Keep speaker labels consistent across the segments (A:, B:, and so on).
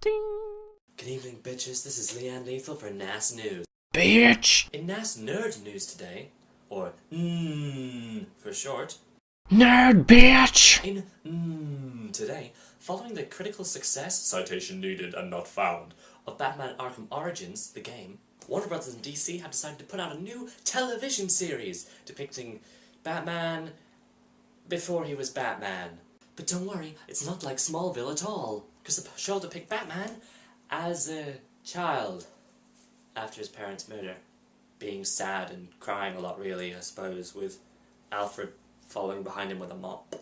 A: Ding.
B: Good evening, bitches. This is Leanne Lethal for Nast News.
A: Bitch!
B: In Nast Nerd News today, or for short,
A: Nerd bitch!
B: in today, following the critical success, citation needed and not found, of Batman Arkham Origins, the game, Warner Bros. And DC have decided to put out a new television series depicting Batman before he was Batman. But don't worry, it's not like Smallville at all, because the show depicts Batman as a child after his parents' murder, being sad and crying a lot really, I suppose, with Alfred following behind him with a mop.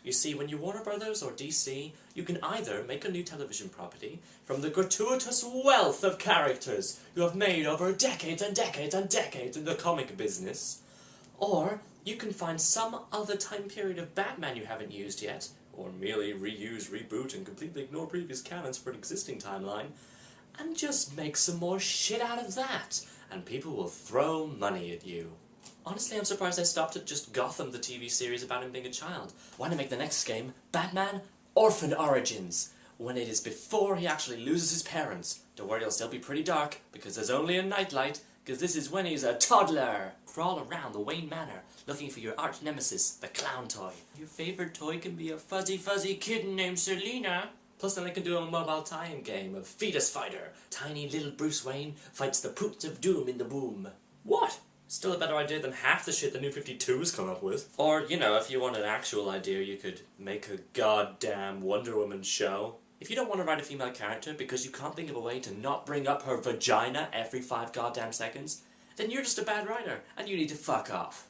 B: You see, when you're Warner Brothers or DC, you can either make a new television property from the gratuitous wealth of characters you have made over decades and decades and decades in the comic business, or you can find some other time period of Batman you haven't used yet, or merely reuse, reboot, and completely ignore previous canons for an existing timeline, and just make some more shit out of that, and people will throw money at you. Honestly, I'm surprised they stopped at just Gotham, the TV series about him being a child. Why not make the next game Batman Orphan Origins, when it is before he actually loses his parents? Don't worry, it'll still be pretty dark, because there's only a nightlight, because this is when he's a toddler. Crawl around the Wayne Manor, looking for your arch nemesis, the clown toy. Your favourite toy can be a fuzzy kitten named Selena. Plus then they can do a mobile tie-in game of Fetus Fighter. Tiny little Bruce Wayne fights the Poots of Doom in the boom. What? Still a better idea than half the shit the New 52's come up with. Or, you know, if you want an actual idea, you could make a goddamn Wonder Woman show. If you don't want to write a female character because you can't think of a way to not bring up her vagina every 5 goddamn seconds, then you're just a bad writer, and you need to fuck off.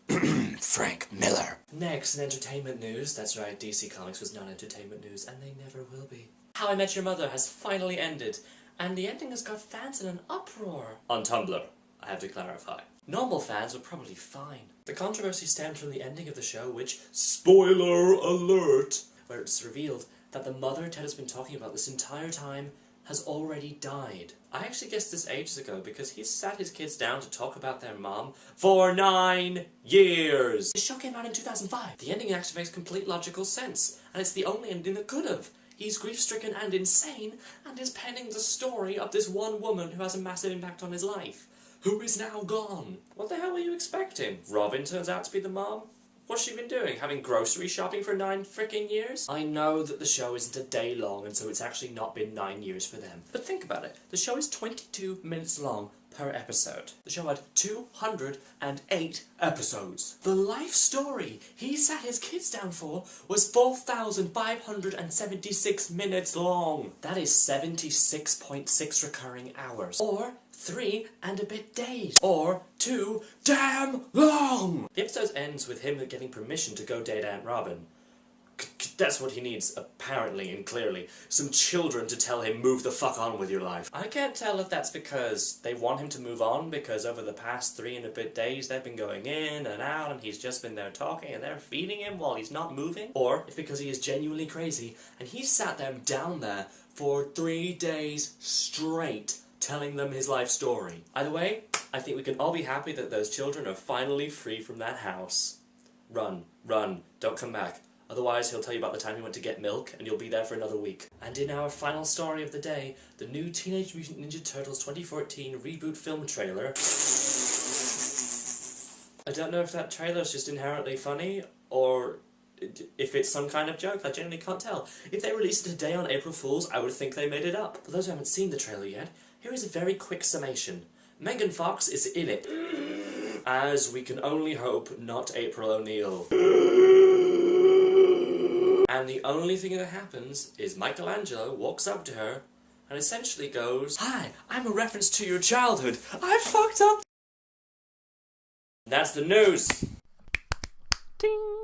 A: Frank Miller.
B: Next, in entertainment news, that's right, DC Comics was not entertainment news, and they never will be. How I Met Your Mother has finally ended, and the ending has got fans in an uproar. On Tumblr, I have to clarify. Normal fans were probably fine. The controversy stemmed from the ending of the show, which, spoiler alert, where it's revealed that the mother Ted has been talking about this entire time has already died. I actually guessed this ages ago because he's sat his kids down to talk about their mom for 9 years. The show came out in 2005. The ending actually makes complete logical sense, and it's the only ending that could have. He's grief-stricken and insane, and is penning the story of this one woman who has a massive impact on his life, who is now gone. What the hell were you expecting? Robin turns out to be the mom? What's she been doing? Having grocery shopping for 9 frickin' years? I know that the show isn't a day long, and so it's actually not been 9 years for them. But think about it. The show is 22 minutes long per episode. The show had 208 episodes. The life story he sat his kids down for was 4,576 minutes long. That is 76.6 recurring hours. Or 3 and a bit days. Or too damn long! The episode ends with him getting permission to go date Aunt Robin. That's what he needs, apparently and clearly. Some children to tell him, move the fuck on with your life. I can't tell if that's because they want him to move on, because over the past 3 and a bit days they've been going in and out and he's just been there talking and they're feeding him while he's not moving. Or if because he is genuinely crazy and he sat them down there for 3 days straight telling them his life story. Either way, I think we can all be happy that those children are finally free from that house. Run, run, don't come back. Otherwise, he'll tell you about the time he went to get milk, and you'll be there for another week. And in our final story of the day, the new Teenage Mutant Ninja Turtles 2014 reboot film trailer. I don't know if that trailer is just inherently funny, or if it's some kind of joke. I genuinely can't tell. If they released it today on April Fool's, I would think they made it up. For those who haven't seen the trailer yet, here is a very quick summation. Megan Fox is in it. As we can only hope, not April O'Neil. And the only thing that happens is Michelangelo walks up to her and essentially goes, "Hi, I'm a reference to your childhood. I fucked up." That's the news.
A: Ding.